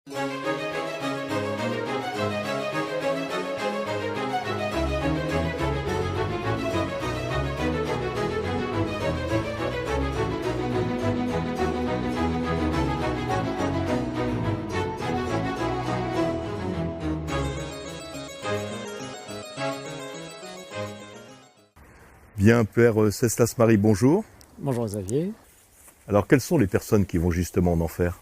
Bien, Père Ceslas-Marie, bonjour. Bonjour Xavier. Alors, quelles sont les personnes qui vont justement en enfer ?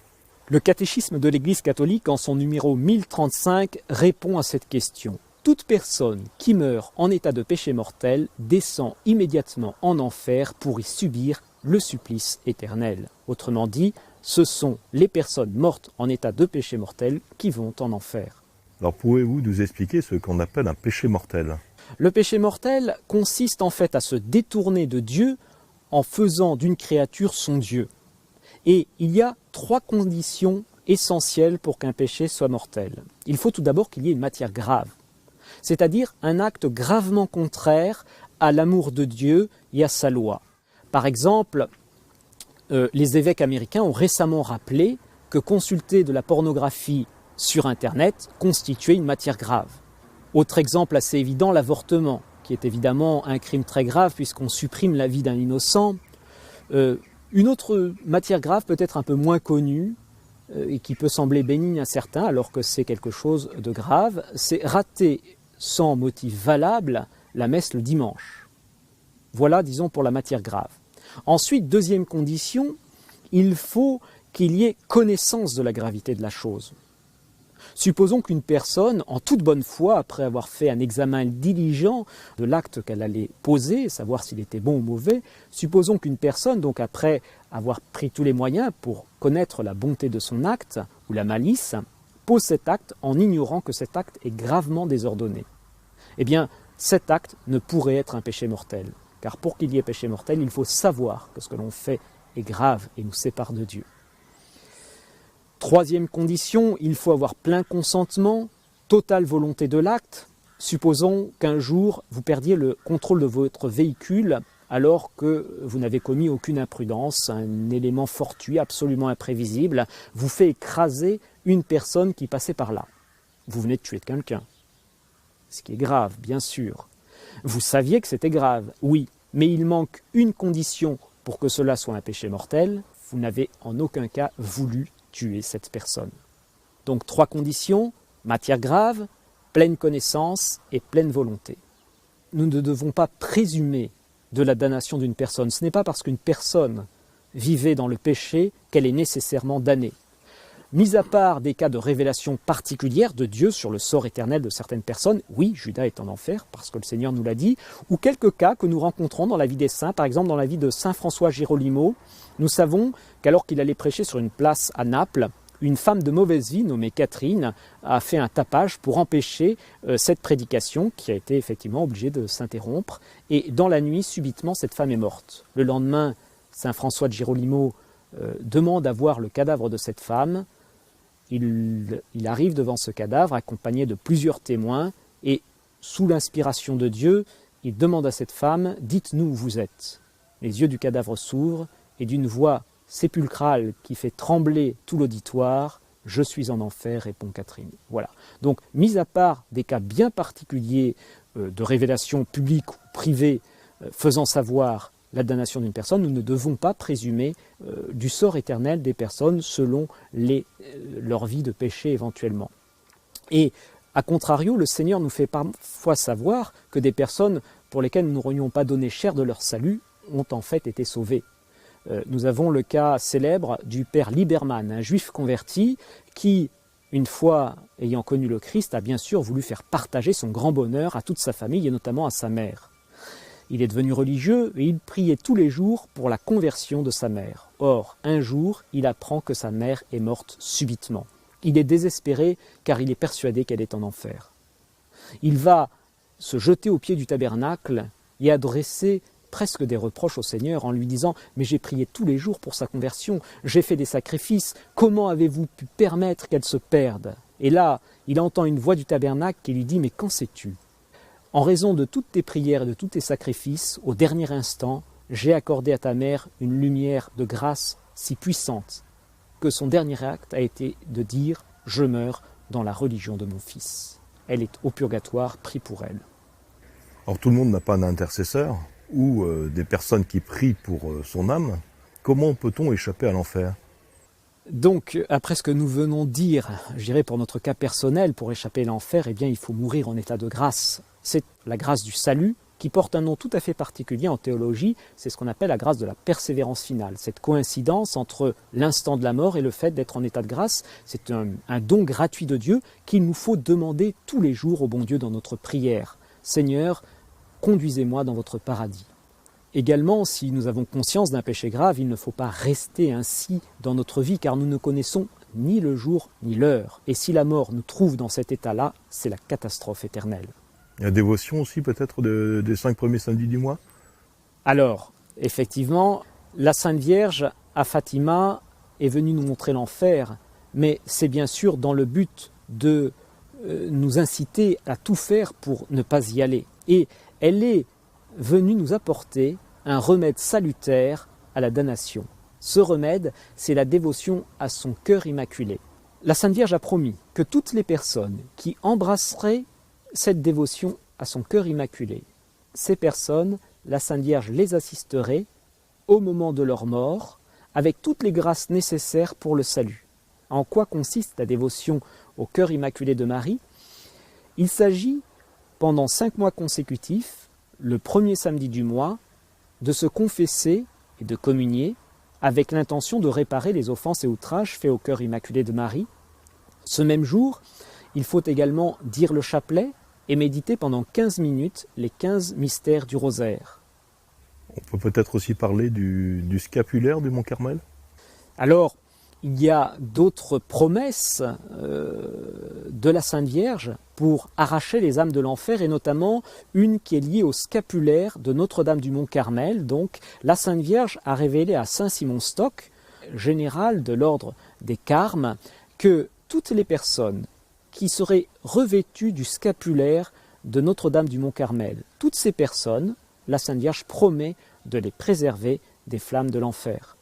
Le catéchisme de l'Église catholique, en son numéro 1035, répond à cette question. Toute personne qui meurt en état de péché mortel descend immédiatement en enfer pour y subir le supplice éternel. Autrement dit, ce sont les personnes mortes en état de péché mortel qui vont en enfer. Alors, pouvez-vous nous expliquer ce qu'on appelle un péché mortel ? Le péché mortel consiste en fait à se détourner de Dieu en faisant d'une créature son Dieu. Et il y a 3 conditions essentielles pour qu'un péché soit mortel. Il faut tout d'abord qu'il y ait une matière grave, c'est-à-dire un acte gravement contraire à l'amour de Dieu et à sa loi. Par exemple, les évêques américains ont récemment rappelé que consulter de la pornographie sur Internet constituait une matière grave. Autre exemple assez évident, l'avortement, qui est évidemment un crime très grave puisqu'on supprime la vie d'un innocent. Une autre matière grave, peut-être un peu moins connue, et qui peut sembler bénigne à certains, alors que c'est quelque chose de grave, c'est rater sans motif valable la messe le dimanche. Voilà, disons, pour la matière grave. Ensuite, deuxième condition, il faut qu'il y ait connaissance de la gravité de la chose. Supposons qu'une personne, en toute bonne foi, après avoir fait un examen diligent de l'acte qu'elle allait poser, savoir s'il était bon ou mauvais, supposons qu'une personne, donc après avoir pris tous les moyens pour connaître la bonté de son acte, ou la malice, pose cet acte en ignorant que cet acte est gravement désordonné. Eh bien, cet acte ne pourrait être un péché mortel, car pour qu'il y ait péché mortel, il faut savoir que ce que l'on fait est grave et nous sépare de Dieu. Troisième condition, il faut avoir plein consentement, totale volonté de l'acte. Supposons qu'un jour, vous perdiez le contrôle de votre véhicule alors que vous n'avez commis aucune imprudence, un élément fortuit, absolument imprévisible, vous fait écraser une personne qui passait par là. Vous venez de tuer quelqu'un. Ce qui est grave, bien sûr. Vous saviez que c'était grave, oui, mais il manque une condition pour que cela soit un péché mortel. Vous n'avez en aucun cas voulu tuer cette personne. Donc 3 conditions, matière grave, pleine connaissance et pleine volonté. Nous ne devons pas présumer de la damnation d'une personne. Ce n'est pas parce qu'une personne vivait dans le péché qu'elle est nécessairement damnée. Mis à part des cas de révélation particulière de Dieu sur le sort éternel de certaines personnes, oui, Judas est en enfer, parce que le Seigneur nous l'a dit, ou quelques cas que nous rencontrons dans la vie des saints, par exemple dans la vie de saint François Girolimo, nous savons qu'alors qu'il allait prêcher sur une place à Naples, une femme de mauvaise vie nommée Catherine a fait un tapage pour empêcher cette prédication qui a été effectivement obligée de s'interrompre. Et dans la nuit, subitement, cette femme est morte. Le lendemain, saint François de Girolimo demande à voir le cadavre de cette femme. Il arrive devant ce cadavre accompagné de plusieurs témoins et sous l'inspiration de Dieu, il demande à cette femme « Dites-nous où vous êtes ». Les yeux du cadavre s'ouvrent et d'une voix sépulcrale qui fait trembler tout l'auditoire « Je suis en enfer », répond Catherine. Voilà. Donc, mis à part des cas bien particuliers de révélation publique ou privée faisant savoir la damnation d'une personne, nous ne devons pas présumer du sort éternel des personnes selon leur vie de péché éventuellement. Et a contrario, le Seigneur nous fait parfois savoir que des personnes pour lesquelles nous n'aurions pas donné cher de leur salut ont en fait été sauvées. Nous avons le cas célèbre du père Lieberman, un juif converti qui, une fois ayant connu le Christ, a bien sûr voulu faire partager son grand bonheur à toute sa famille et notamment à sa mère. Il est devenu religieux et il priait tous les jours pour la conversion de sa mère. Or, un jour, il apprend que sa mère est morte subitement. Il est désespéré car il est persuadé qu'elle est en enfer. Il va se jeter au pied du tabernacle et adresser presque des reproches au Seigneur en lui disant « Mais j'ai prié tous les jours pour sa conversion, j'ai fait des sacrifices, comment avez-vous pu permettre qu'elle se perde ?» Et là, il entend une voix du tabernacle qui lui dit « Mais qu'en sais-tu ? En raison de toutes tes prières et de tous tes sacrifices, au dernier instant, j'ai accordé à ta mère une lumière de grâce si puissante que son dernier acte a été de dire je meurs dans la religion de mon Fils. Elle est au purgatoire, prie pour elle. Alors tout le monde n'a pas un intercesseur ou des personnes qui prient pour son âme. Comment peut-on échapper à l'enfer ? Donc, après ce que nous venons de dire, je dirais pour notre cas personnel, pour échapper à l'enfer, eh bien, il faut mourir en état de grâce. C'est la grâce du salut qui porte un nom tout à fait particulier en théologie, c'est ce qu'on appelle la grâce de la persévérance finale. Cette coïncidence entre l'instant de la mort et le fait d'être en état de grâce, c'est un don gratuit de Dieu qu'il nous faut demander tous les jours au bon Dieu dans notre prière. Seigneur, conduisez-moi dans votre paradis. Également, si nous avons conscience d'un péché grave, il ne faut pas rester ainsi dans notre vie, car nous ne connaissons ni le jour ni l'heure. Et si la mort nous trouve dans cet état-là, c'est la catastrophe éternelle. La dévotion aussi peut-être des 5 premiers samedis du mois ? Alors, effectivement, la Sainte Vierge à Fatima est venue nous montrer l'enfer, mais c'est bien sûr dans le but de nous inciter à tout faire pour ne pas y aller. Et elle est venue nous apporter un remède salutaire à la damnation. Ce remède, c'est la dévotion à son cœur immaculé. La Sainte Vierge a promis que toutes les personnes qui embrasseraient cette dévotion à son cœur immaculé, ces personnes, la Sainte Vierge les assisterait au moment de leur mort avec toutes les grâces nécessaires pour le salut. En quoi consiste la dévotion au cœur immaculé de Marie ? Il s'agit, pendant 5 mois consécutifs, le premier samedi du mois, de se confesser et de communier avec l'intention de réparer les offenses et outrages faits au cœur immaculé de Marie. Ce même jour, il faut également dire le chapelet et méditer pendant 15 minutes les 15 mystères du rosaire. On peut peut-être aussi parler du scapulaire du Mont Carmel ? Alors, il y a d'autres promesses de la Sainte Vierge pour arracher les âmes de l'enfer, et notamment une qui est liée au scapulaire de Notre-Dame du Mont Carmel. Donc, la Sainte Vierge a révélé à Saint Simon Stock, général de l'ordre des Carmes, que toutes les personnes qui seraient revêtues du scapulaire de Notre-Dame du Mont Carmel, toutes ces personnes, la Sainte Vierge promet de les préserver des flammes de l'enfer.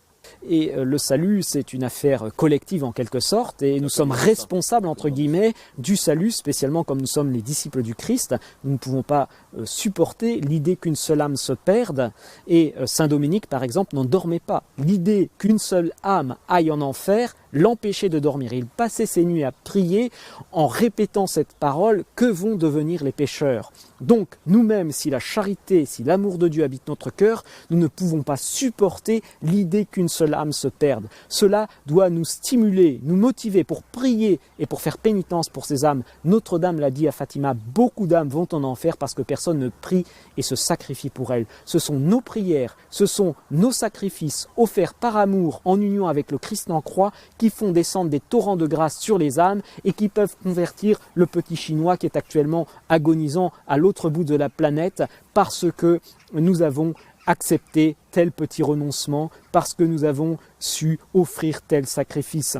Et le salut, c'est une affaire collective en quelque sorte, et nous sommes responsables, entre guillemets, du salut, spécialement comme nous sommes les disciples du Christ. Nous ne pouvons pas supporter l'idée qu'une seule âme se perde, et Saint Dominique, par exemple, n'en dormait pas. L'idée qu'une seule âme aille en enfer l'empêchait de dormir. Il passait ses nuits à prier en répétant cette parole, que vont devenir les pécheurs ? Donc, nous-mêmes, si la charité, si l'amour de Dieu habite notre cœur, nous ne pouvons pas supporter l'idée qu'une seule âme se perde. Cela doit nous stimuler, nous motiver pour prier et pour faire pénitence pour ces âmes. Notre-Dame l'a dit à Fatima, beaucoup d'âmes vont en enfer parce que personne ne prie et se sacrifie pour elles. Ce sont nos prières, ce sont nos sacrifices offerts par amour en union avec le Christ en croix qui font descendre des torrents de grâce sur les âmes et qui peuvent convertir le petit Chinois qui est actuellement agonisant à l'autre bout de la planète parce que nous avons accepté tel petit renoncement, parce que nous avons su offrir tel sacrifice.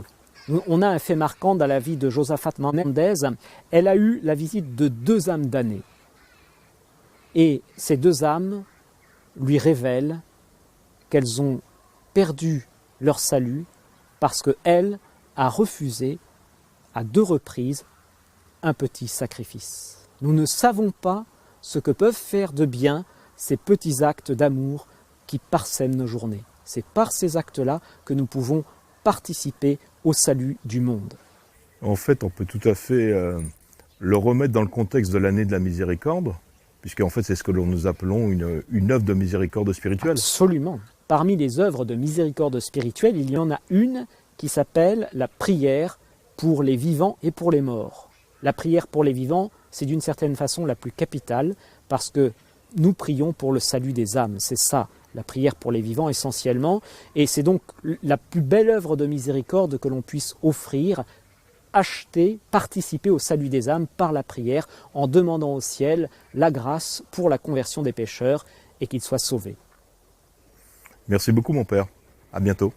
On a un fait marquant dans la vie de Josaphat Mendez. Elle a eu la visite de 2 âmes damnées. Et ces 2 âmes lui révèlent qu'elles ont perdu leur salut parce qu'elle a refusé à 2 reprises un petit sacrifice. Nous ne savons pas ce que peuvent faire de bien ces petits actes d'amour qui parsèment nos journées. C'est par ces actes-là que nous pouvons participer au salut du monde. En fait, on peut tout à fait le remettre dans le contexte de l'année de la miséricorde, puisqu'en fait, c'est ce que nous appelons une œuvre de miséricorde spirituelle. Absolument. Parmi les œuvres de miséricorde spirituelle, il y en a une qui s'appelle la prière pour les vivants et pour les morts. La prière pour les vivants, c'est d'une certaine façon la plus capitale, parce que nous prions pour le salut des âmes. C'est ça, la prière pour les vivants essentiellement. Et c'est donc la plus belle œuvre de miséricorde que l'on puisse offrir, acheter, participer au salut des âmes par la prière, en demandant au ciel la grâce pour la conversion des pécheurs et qu'ils soient sauvés. Merci beaucoup mon père. À bientôt.